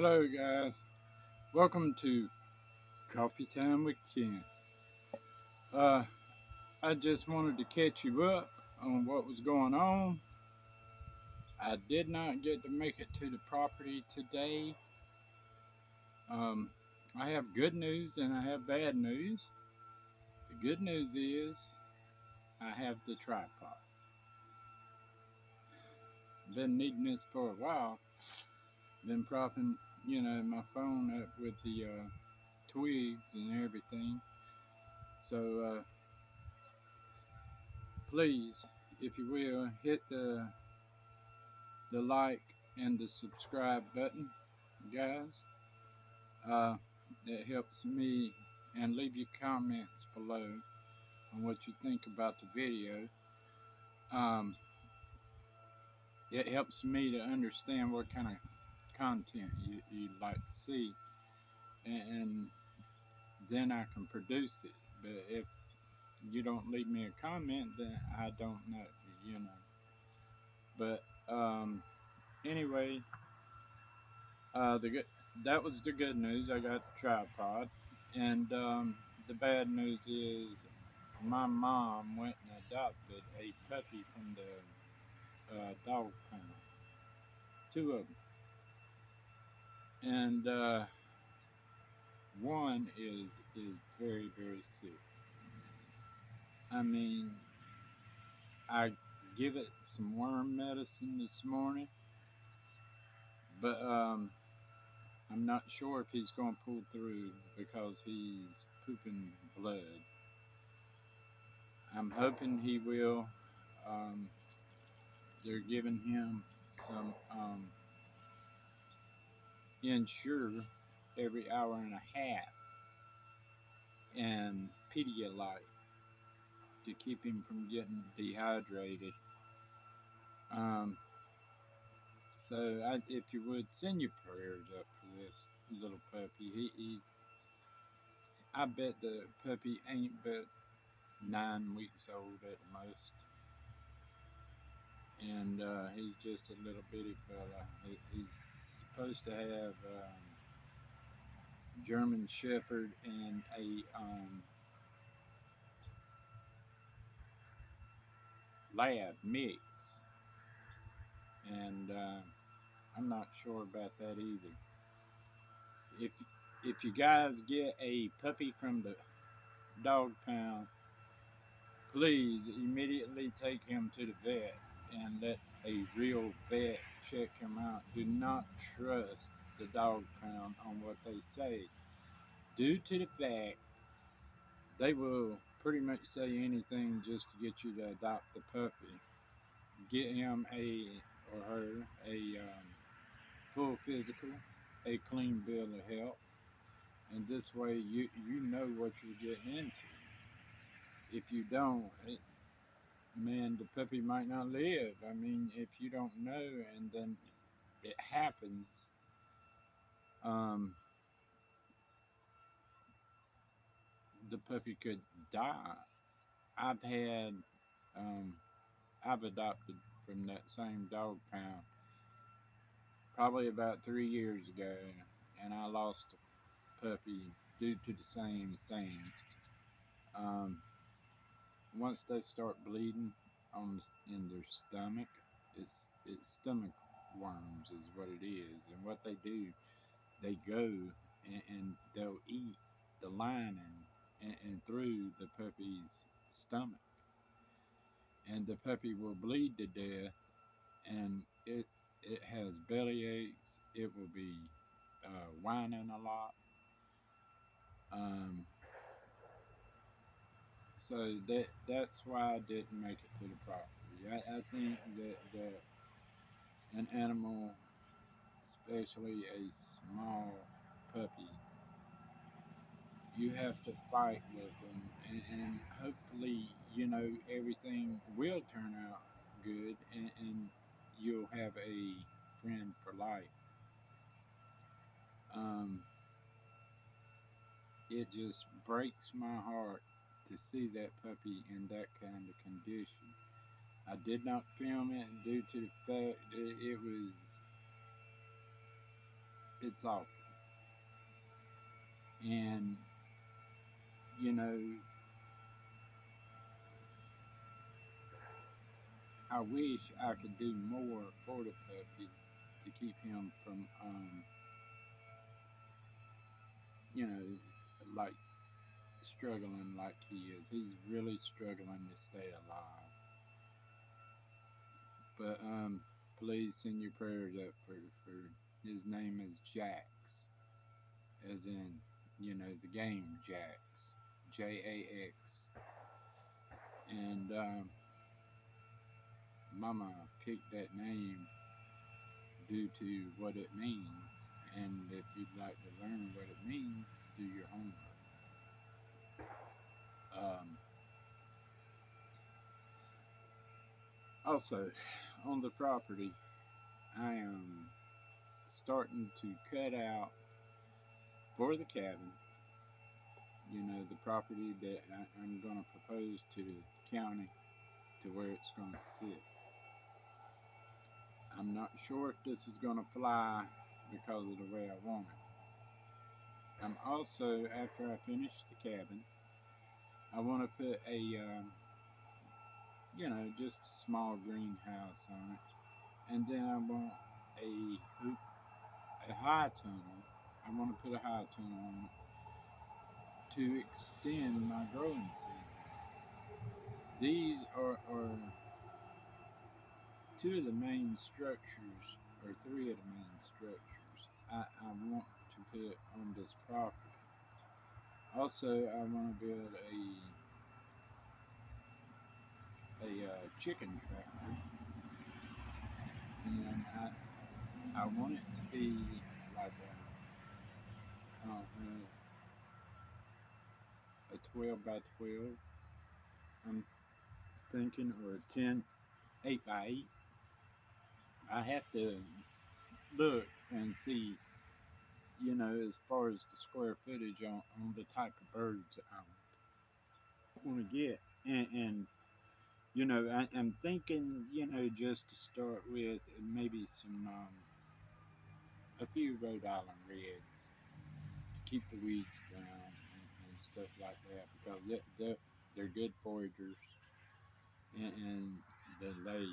Hello, guys. Welcome to Coffee Time with Ken. Uh, I just wanted to catch you up on what was going on. I did not get to make it to the property today. Um, I have good news and I have bad news. The good news is I have the tripod. Been needing this for a while. Been propping, my phone up with the twigs and everything. So please, if you will, hit the like and the subscribe button, guys. It helps me, and leave your comments below on what you think about the video. Um, it helps me to understand what kind of content you'd like to see, and then I can produce it. But if you don't leave me a comment, then I don't know, you know. But anyway, the good that was the good news. I got the tripod, and the bad news is my mom went and adopted a puppy from the dog pound, two of them, and one is very sick. I mean, I give it some worm medicine this morning, but I'm not sure if he's going to pull through because he's pooping blood. I'm hoping he will. Um, they're giving him some Ensure every hour and a half and Pedialyte to keep him from getting dehydrated. Um, if you would, send your prayers up for this little puppy. I bet the puppy ain't but 9 weeks old at the most, and he's just a little bitty fella. He's supposed to have German Shepherd and a lab mix, and I'm not sure about that either. If if you guys get a puppy from the dog pound, please immediately take him to the vet and let a real vet check him out. Do not trust the dog pound on what they say, due to the fact they will pretty much say anything just to get you to adopt the puppy. Get him or her a full physical, a clean bill of health, and this way you know what you're getting into. If you don't, man, the puppy might not live. I mean, if you don't know and then it happens, um, the puppy could die. I've had, um, I've adopted from that same dog pound probably about 3 years ago, and I lost a puppy due to the same thing. Um, Once they start bleeding in their stomach, it's stomach worms is what it is, and what they do, they go and they'll eat the lining and through the puppy's stomach, and the puppy will bleed to death, and it has belly aches. It will be whining a lot. Um, so that's why I didn't make it to the property. I think that an animal, especially a small puppy, you have to fight with them, and hopefully, everything will turn out good, and you'll have a friend for life. Um, it just breaks my heart to see that puppy in that kind of condition. I did not film it due to the fact that it was it's awful. And, you know, I wish I could do more for the puppy to keep him from, you know, like struggling like he is. He's really struggling to stay alive. But please send your prayers up for his name is Jax, as in, you know, the game Jax, Jax. And Mama picked that name due to what it means. And if you'd like to learn what it means, do your homework. Um, Also, on the property, I am starting to cut out for the cabin, you know, the property that I'm going to propose to the county to where it's going to sit. I'm not sure if this is going to fly because of the way I want it. I'm also, after I finish the cabin, I want to put a, you know, just a small greenhouse on it. And then I want a high tunnel. I want to put a high tunnel on it to extend my growing season. These are two of the main structures, or three of the main structures I want to put on this property. Also, I want to build a chicken tractor, and I want it to be like a 12 by 12. I'm thinking, or a 8 by 8. I have to look and see, you know, as far as the square footage on the type of birds I want to get. And you know, I'm thinking, you know, just to start with, maybe a few Rhode Island Reds to keep the weeds down and stuff like that, because they're good foragers, and they lay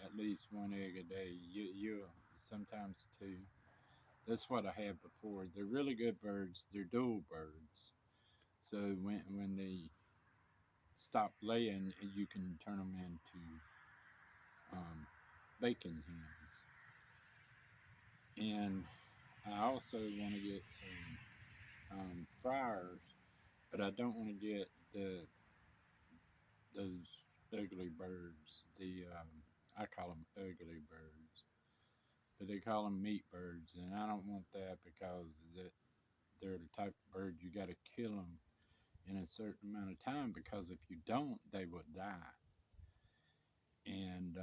at least one egg a day. You sometimes two. That's what I had before. They're really good birds. They're dual birds. So when they stop laying, you can turn them into bacon hens. And I also want to get some fryers, but I don't want to get those ugly birds. I call them ugly birds, but they call them meat birds, and I don't want that because they're the type of bird you got to kill them in a certain amount of time, because if you don't, they will die. And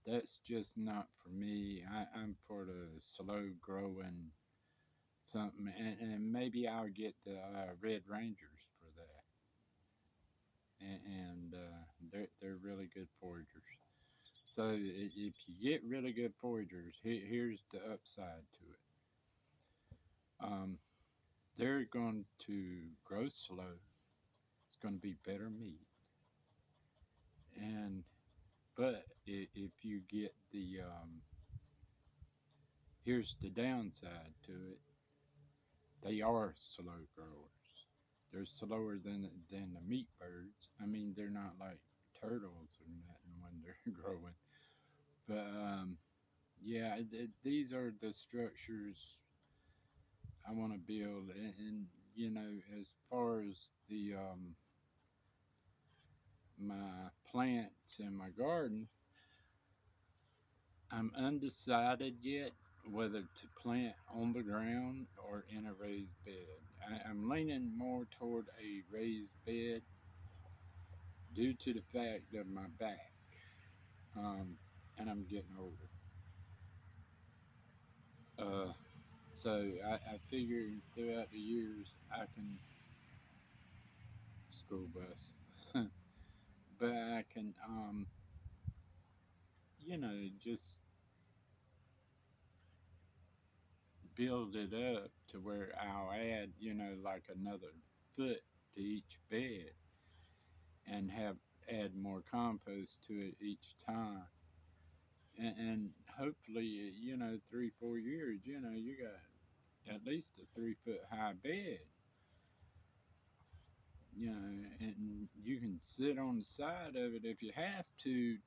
that's just not for me. I'm for the slow growing something, and maybe I'll get the Red Rangers for that. And they're really good foragers. So if you get really good foragers, here's the upside to it. They're going to grow slow. It's going to be better meat. And but if you get here's the downside to it. They are slow growers. They're slower than the meat birds. I mean, they're not like turtles or nothing when they're growing. But yeah, these are the structures I want to build, and you know, as far as the my plants in my garden, I'm undecided yet whether to plant on the ground or in a raised bed. I'm leaning more toward a raised bed due to the fact of my back, and I'm getting older. So I figured throughout the years I can school bus, but I can, you know, just build it up to where I'll add, like another foot to each bed and have add more compost to it each time. And hopefully, 3, 4 years, you got at least a 3 foot high bed, and you can sit on the side of it if you have to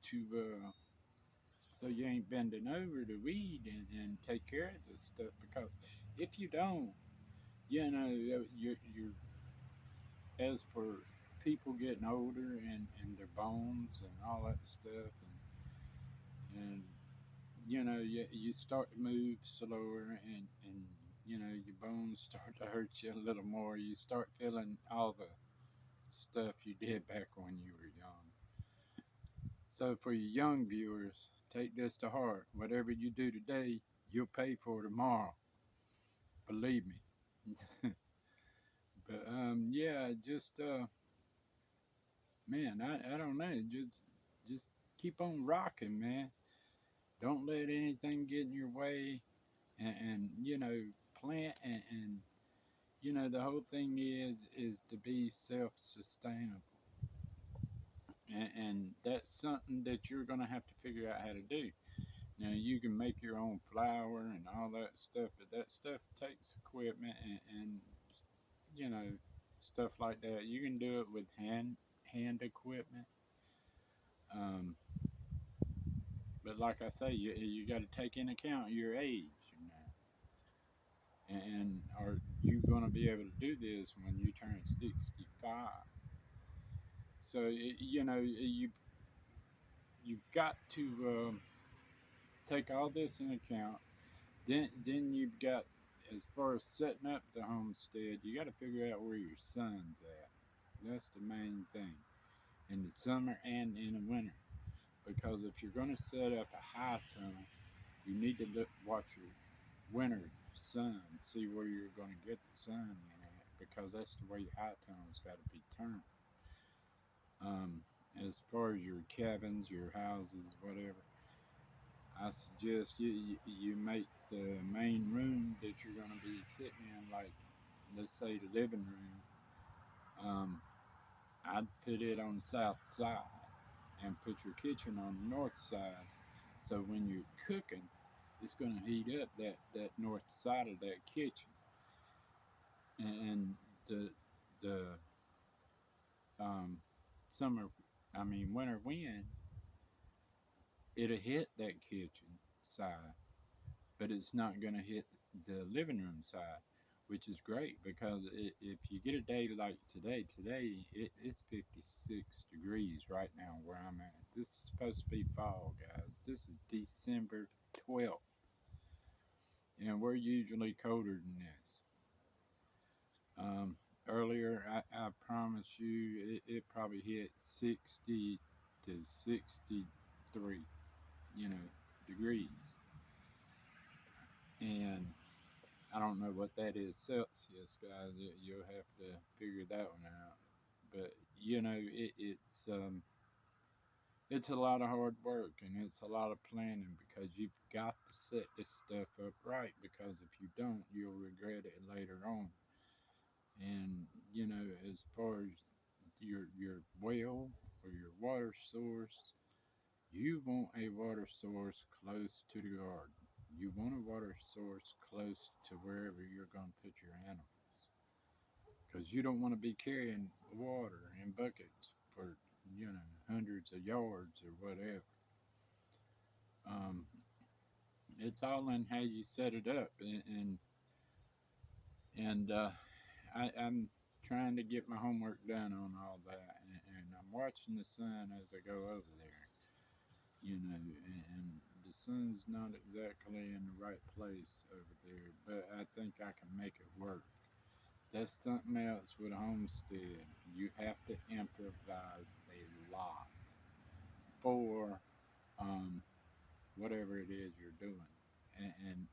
so you ain't bending over to weed and take care of this stuff. Because if you don't, you're as for people getting older and their bones and all that stuff, and you start to move slower, and your bones start to hurt you a little more. You start feeling all the stuff you did back when you were young. So for you young viewers, take this to heart. Whatever you do today, you'll pay for tomorrow. Believe me. But yeah, just man, I don't know. Just keep on rocking, man. Don't let anything get in your way, and plant, and the whole thing is to be self-sustainable, and that's something that you're gonna have to figure out how to do. Now you can make your own flour and all that stuff, but that stuff takes equipment, and you know stuff like that. You can do it with hand equipment, um, but like I say, you got to take in account your age, and are you going to be able to do this when you turn 65? So you've got to take all this in account. Then you've got, as far as setting up the homestead, you got to figure out where your sun's at. That's the main thing, in the summer and in the winter. Because if you're going to set up a high tunnel, you need to watch your winter sun, see where you're going to get the sun in at, because that's the way your high tunnel's got to be turned. As far as your cabins, your houses, whatever, I suggest you make the main room that you're going to be sitting in, like, let's say the living room. I'd put it on the south side and put your kitchen on the north side. So when you're cooking, it's going to heat up that north side of that kitchen, and the um, summer, I mean winter wind, it'll hit that kitchen side, but it's not going to hit the living room side, which is great because if you get a day like today it's 56 degrees right now where I'm at. This is supposed to be fall, guys. This is December 12th, and we're usually colder than this. Earlier, I promise you, it probably hit 60 to 63, degrees. And I don't know what that is Celsius, guys. You'll have to figure that one out. But it's a lot of hard work, and it's a lot of planning, because you've got to set this stuff up right. Because if you don't, you'll regret it later on. And as far as your well or your water source, you want a water source close to the garden. You want a water source close to wherever you're going to put your animals, because you don't want to be carrying water in buckets for hundreds of yards or whatever. Um, it's all in how you set it up, and I'm trying to get my homework done on all that, and I'm watching the sun as I go over there, and the sun's not exactly in the right place over there, but I think I can make it work. That's something else with Homestead. You have to improvise a lot for um, whatever it is you're doing, and